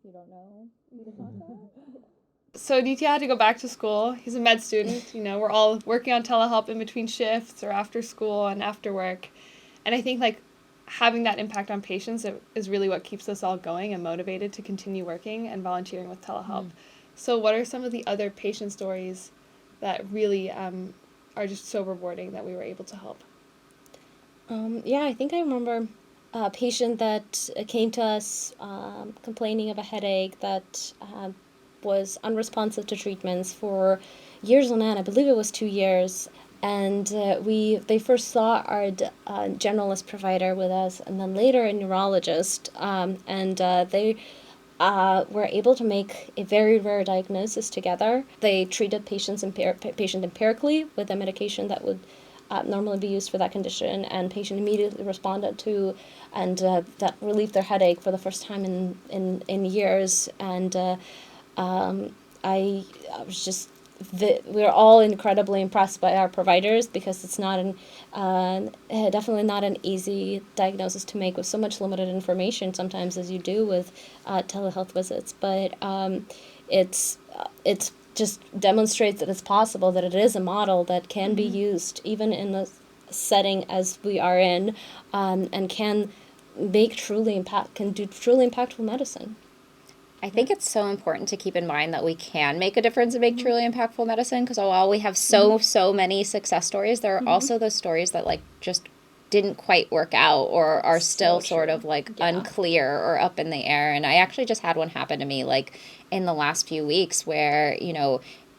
you don't know who to contact? So Nitya had to go back to school. He's a med student. We're all working on telehelp in between shifts or after school and after work. And I think having that impact on patients is really what keeps us all going and motivated to continue working and volunteering with telehelp. So what are some of the other patient stories that really are just so rewarding that we were able to help? I think I remember a patient that came to us complaining of a headache that was unresponsive to treatments for years on end. I believe it was 2 years. And they first saw our generalist provider with us, and then later a neurologist. They were able to make a very rare diagnosis together. They treated patient empirically with a medication that would normally be used for that condition, and patient immediately responded to, and that relieved their headache for the first time in years. And I was just, we're all incredibly impressed by our providers, because it's not definitely not an easy diagnosis to make with so much limited information sometimes, as you do with telehealth visits. But it's just demonstrates that it's possible, that it is a model that can be used even in the setting as we are in, and can do truly impactful medicine. I think it's so important to keep in mind that we can make a difference and make truly impactful medicine, because while we have so many success stories, there are also those stories that just didn't quite work out, or are still sort of unclear or up in the air. And I actually just had one happen to me in the last few weeks where,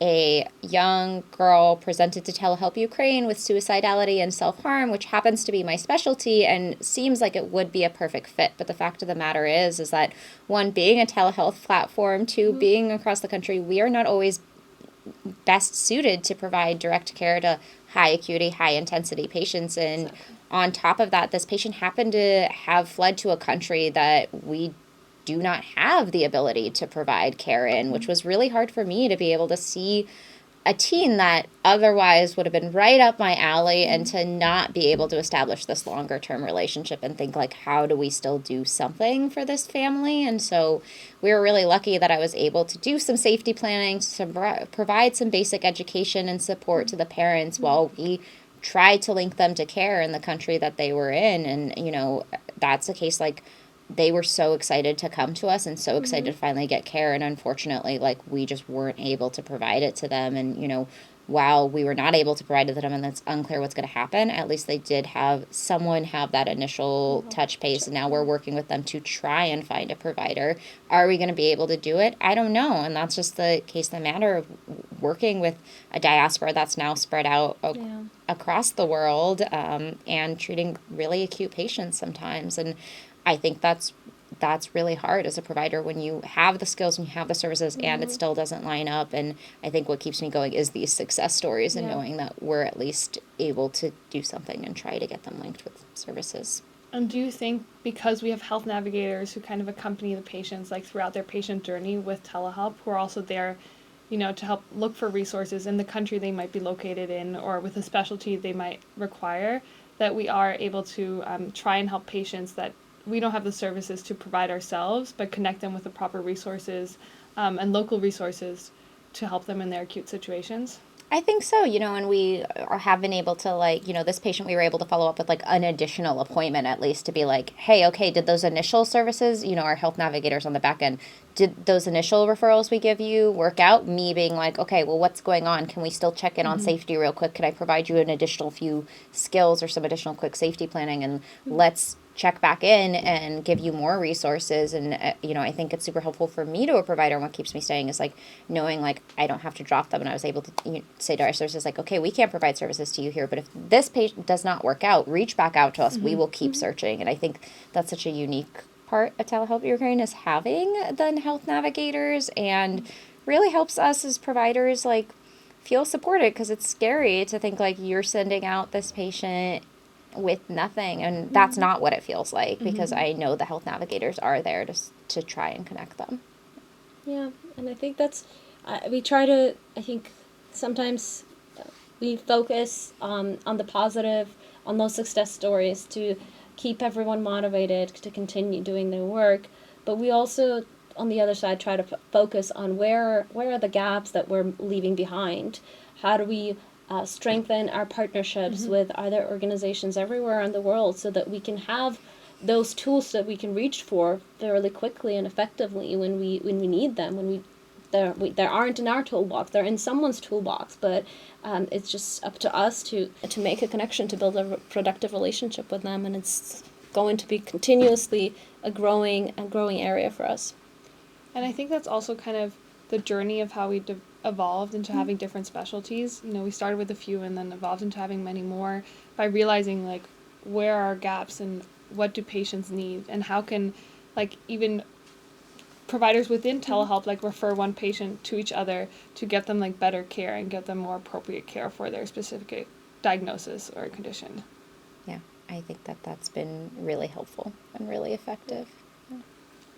a young girl presented to Telehelp Ukraine with suicidality and self-harm, which happens to be my specialty and seems like it would be a perfect fit. But the fact of the matter is that, one, being a telehealth platform, two, being across the country, we are not always best suited to provide direct care to high acuity, high intensity patients. And on top of that, this patient happened to have fled to a country that we do not have the ability to provide care in, which was really hard for me to be able to see a teen that otherwise would have been right up my alley, and to not be able to establish this longer term relationship and think how do we still do something for this family. And so we were really lucky that I was able to do some safety planning, to provide some basic education and support to the parents while we tried to link them to care in the country that they were in. And, that's a case they were so excited to come to us and so excited to finally get care. And unfortunately, we just weren't able to provide it to them. And, while we were not able to provide it to them and it's unclear what's going to happen, at least they did have someone have that initial touch base. And now we're working with them to try and find a provider. Are we going to be able to do it? I don't know. And that's just the case of the matter of working with a diaspora that's now spread out across the world, and treating really acute patients sometimes. And I think that's really hard as a provider when you have the skills and you have the services and it still doesn't line up. And I think what keeps me going is these success stories and knowing that we're at least able to do something and try to get them linked with services. And do you think, because we have health navigators who kind of accompany the patients throughout their patient journey with telehelp, who are also there, to help look for resources in the country they might be located in, or with a specialty they might require, that we are able to try and help patients that we don't have the services to provide ourselves, but connect them with the proper resources and local resources to help them in their acute situations? I think so, and we have been able to, this patient we were able to follow up with, an additional appointment at least to be hey, okay, did those initial services, our health navigators on the back end, did those initial referrals we give you work out? Me being okay, well, what's going on? Can we still check in on safety real quick? Can I provide you an additional few skills or some additional quick safety planning? And let's check back in and give you more resources. And, I think it's super helpful for me to a provider. And what keeps me staying is knowing I don't have to drop them. And I was able to say to our services, okay, we can't provide services to you here, but if this patient does not work out, reach back out to us. We will keep searching. And I think that's such a unique part of Telehelp Ukraine, is having the health navigators, and really helps us as providers feel supported, because it's scary to think you're sending out this patient with nothing, and that's not what it feels like, because I know the health navigators are there to try and connect them. Yeah, and I think that's we try to, I think sometimes we focus on the positive, on those success stories to keep everyone motivated to continue doing their work, but we also on the other side, try to focus on where are the gaps that we're leaving behind. How do we strengthen our partnerships with other organizations everywhere in the world so that we can have those tools that we can reach for fairly quickly and effectively when we need them, when they aren't in our toolbox, they're in someone's toolbox, but it's just up to us to make a connection, to build a productive relationship with them, and it's going to be continuously a growing area for us. And I think that's also kind of the journey of how we evolved into having different specialties. You know, we started with a few and then evolved into having many more by realizing, like, where are our gaps and what do patients need, and how can, like, even providers within telehelp, like, refer one patient to each other to get them, like, better care and get them more appropriate care for their specific diagnosis or condition. Yeah, I think that's been really helpful and really effective.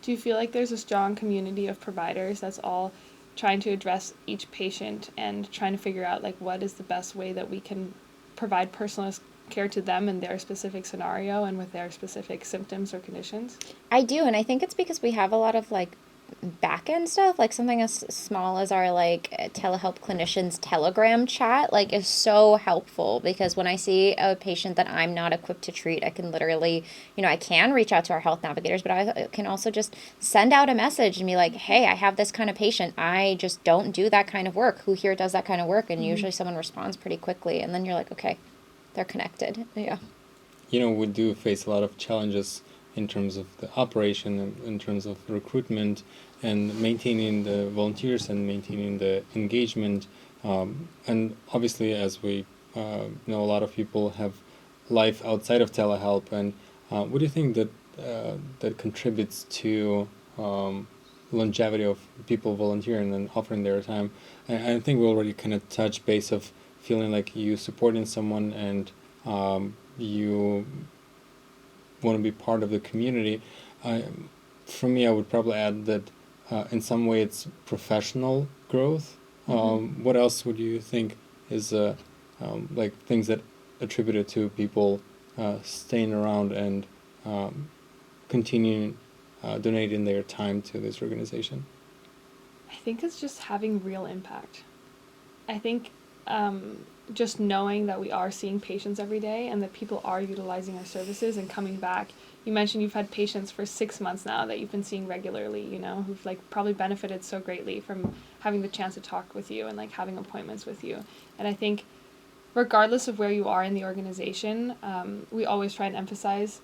Do you feel like there's a strong community of providers that's all trying to address each patient and trying to figure out, like, what is the best way that we can provide personalized care to them in their specific scenario and with their specific symptoms or conditions? I do, and I think it's because we have a lot of, like, back-end stuff, like something as small as our, like, telehelp clinicians telegram chat, like, is so helpful, because when I see a patient that I'm not equipped to treat, I can literally, you know, I can reach out to our health navigators, but I can also just send out a message and be like, hey, I have this kind of patient, I just don't do that kind of work, who here does that kind of work? And usually someone responds pretty quickly, and then you're like, okay, they're connected. Yeah. You know, we do face a lot of challenges in terms of the operation, in terms of recruitment and maintaining the volunteers and maintaining the engagement. And obviously, as we know, a lot of people have life outside of telehelp. And what do you think that contributes to longevity of people volunteering and offering their time? I think we already kind of touched base of feeling like you supporting someone and you want to be part of the community. For me, I would probably add that in some way it's professional growth. What else would you think is like things that attributed to people staying around and continuing donating their time to this organization? I think it's just having real impact. I think just knowing that we are seeing patients every day and that people are utilizing our services and coming back. You mentioned you've had patients for 6 months now that you've been seeing regularly, you know, who've, like, probably benefited so greatly from having the chance to talk with you and, like, having appointments with you. And I think regardless of where you are in the organization, we always try and emphasize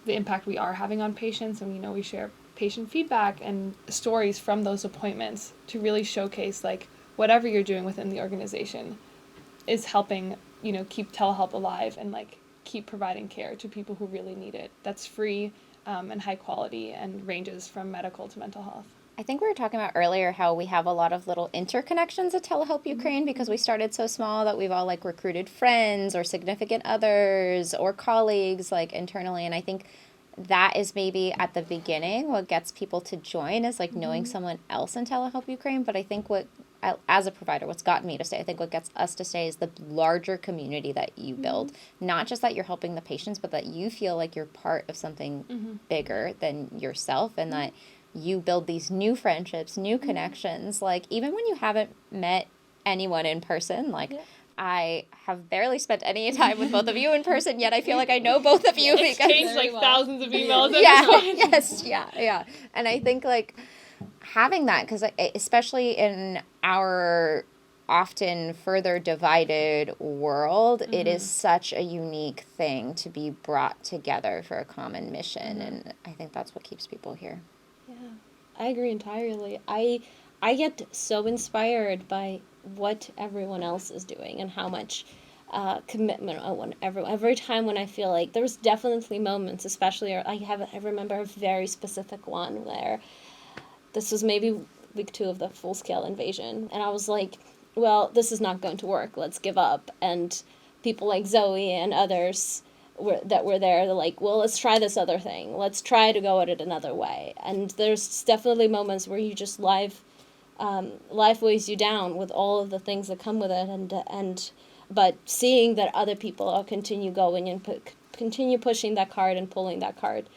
the impact we are having on patients, and, you know, we share patient feedback and stories from those appointments to really showcase, like, whatever you're doing within the organization is helping, you know, keep telehelp alive and, like, keep providing care to people who really need it. That's free and high quality and ranges from medical to mental health. I think we were talking about earlier how we have a lot of little interconnections at Telehelp Ukraine because we started so small that we've all, like, recruited friends or significant others or colleagues, like, internally. And I think that is maybe at the beginning what gets people to join is, like, knowing someone else in Telehelp Ukraine. But I think what, as a provider, what's gotten me to stay, I think what gets us to stay is the larger community that you build. Not just that you're helping the patients, but that you feel like you're part of something bigger than yourself, and that you build these new friendships, new connections. Like, even when you haven't met anyone in person, like, I have barely spent any time with both of you in person, yet I feel like I know both of you. Exchanged, like, thousands of emails. Yeah. And I think, like, having that, because especially in our often further divided world, it is such a unique thing to be brought together for a common mission, and I think that's what keeps people here. Yeah, I agree entirely. I get so inspired by what everyone else is doing and how much commitment I want every time when I feel like there's definitely moments, especially I remember a very specific one where this was maybe week 2 of the full-scale invasion, and I was like, well, this is not going to work, let's give up. And people like Zoe and others that were there, they're like, well, let's try this other thing, let's try to go at it another way. And there's definitely moments where you just life weighs you down with all of the things that come with it, but seeing that other people continue going and continue pushing that card and pulling that card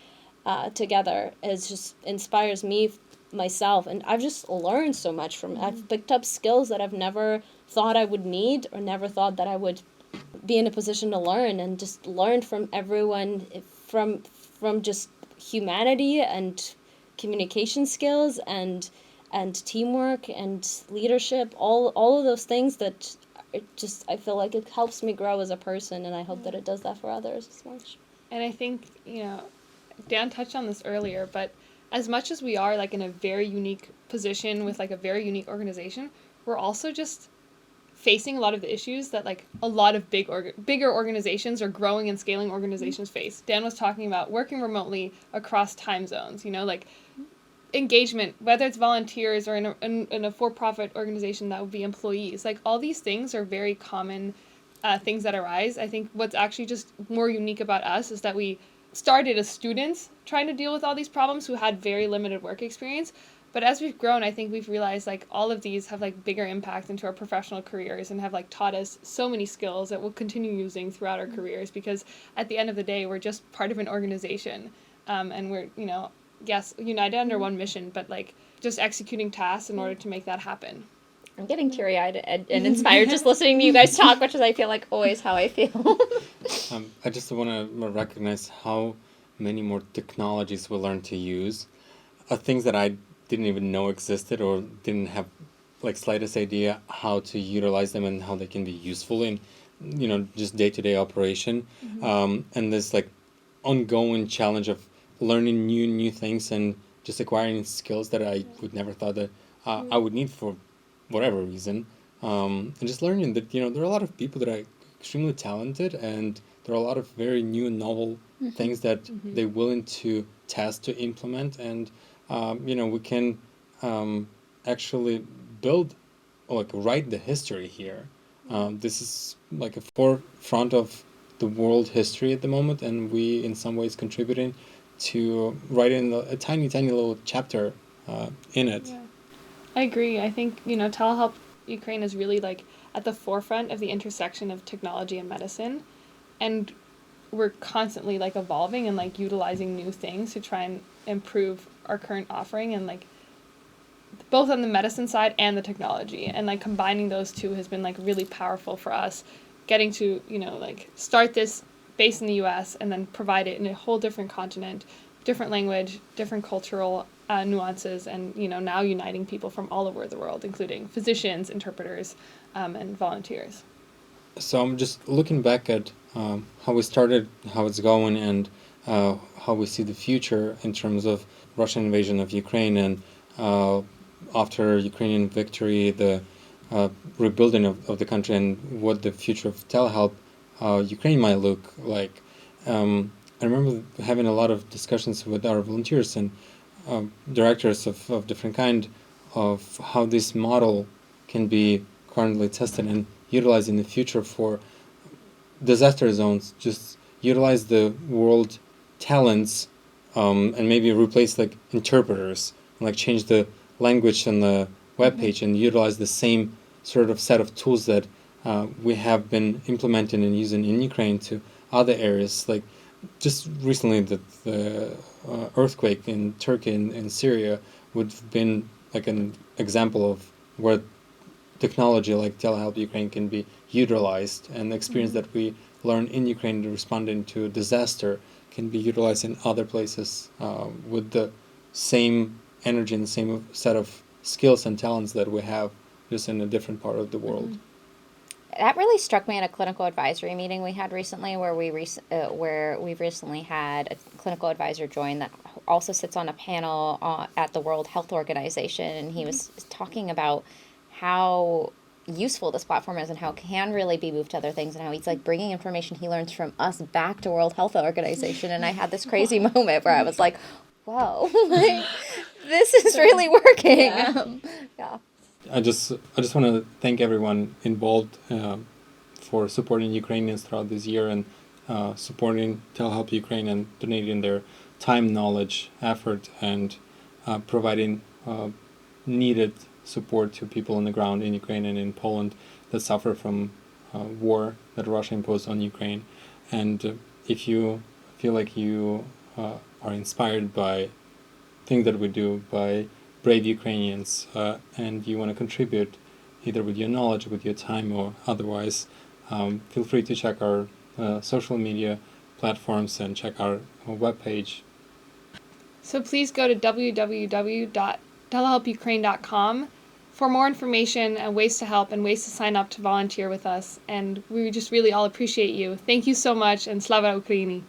together is just inspires me myself, and I've just learned so much from it. I've picked up skills that I've never thought I would need or never thought that I would be in a position to learn, and just learned from everyone, from just humanity and communication skills and teamwork and leadership, all of those things that I feel like it helps me grow as a person, and I hope that it does that for others as much. And I think, Dan touched on this earlier, but as much as we are like in a very unique position with like a very unique organization, we're also just facing a lot of the issues that like a lot of bigger organizations or growing and scaling organizations face. Dan was talking about working remotely across time zones, like engagement, whether it's volunteers or in a for-profit organization that would be employees. Like all these things are very common things that arise. I think what's actually just more unique about us is that we started as students trying to deal with all these problems who had very limited work experience. But as we've grown, I think we've realized like all of these have like bigger impact into our professional careers and have like taught us so many skills that we'll continue using throughout our careers, because at the end of the day, we're just part of an organization. And we're, yes, united under one mission, but like just executing tasks in order to make that happen. I'm getting teary-eyed and inspired just listening to you guys talk, which is, I feel like, always how I feel. I just want to recognize how many more technologies we learn to use. Things that I didn't even know existed or didn't have like slightest idea how to utilize them and how they can be useful in, just day-to-day operation. And this like ongoing challenge of learning new things and just acquiring skills that I would never thought that I would need for whatever reason, and just learning that there are a lot of people that are extremely talented, and there are a lot of very new and novel things that they're willing to test, to implement, and we can actually build, like write the history here. This is like a forefront of the world history at the moment, and we in some ways contributing to writing a tiny little chapter in it. Yeah. I agree. I think, Telehelp Ukraine is really like at the forefront of the intersection of technology and medicine. And we're constantly like evolving and like utilizing new things to try and improve our current offering, and like both on the medicine side and the technology. And like combining those two has been like really powerful for us, getting to, like start this based in the US and then provide it in a whole different continent, different language, different cultural nuances, and now uniting people from all over the world, including physicians, interpreters, and volunteers. So I'm just looking back at how we started, how it's going, and how we see the future in terms of Russian invasion of Ukraine, and after Ukrainian victory, the rebuilding of the country, and what the future of Telehelp Ukraine might look like. I remember having a lot of discussions with our volunteers and directors of different kind of how this model can be currently tested and utilized in the future for disaster zones. Just utilize the world talents and maybe replace like interpreters, and like change the language on the web page and utilize the same sort of set of tools that we have been implementing and using in Ukraine to other areas. Like just recently, the earthquake in Turkey and Syria would have been like an example of where technology like Telehelp Ukraine can be utilized, and the experience that we learn in Ukraine responding to a disaster can be utilized in other places with the same energy and the same set of skills and talents that we have, just in a different part of the world. That really struck me at a clinical advisory meeting we had recently, where we've recently had a clinical advisor join that also sits on a panel at the World Health Organization, and he was talking about how useful this platform is and how it can really be moved to other things, and how he's like bringing information he learns from us back to World Health Organization. And I had this crazy moment where I was like, whoa, like, this is really working. Yeah. I just want to thank everyone involved for supporting Ukrainians throughout this year, and supporting Telehelp Ukraine and donating their time, knowledge, effort, and providing needed support to people on the ground in Ukraine and in Poland that suffer from war that Russia imposed on Ukraine. And if you feel like you are inspired by things that we do, by brave Ukrainians and you want to contribute either with your knowledge, with your time, or otherwise, feel free to check our social media platforms and check our webpage. So please go to www.telehelpukraine.com for more information and ways to help and ways to sign up to volunteer with us. And we just really all appreciate you. Thank you so much, and Slava Ukraini!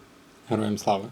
Героям слава!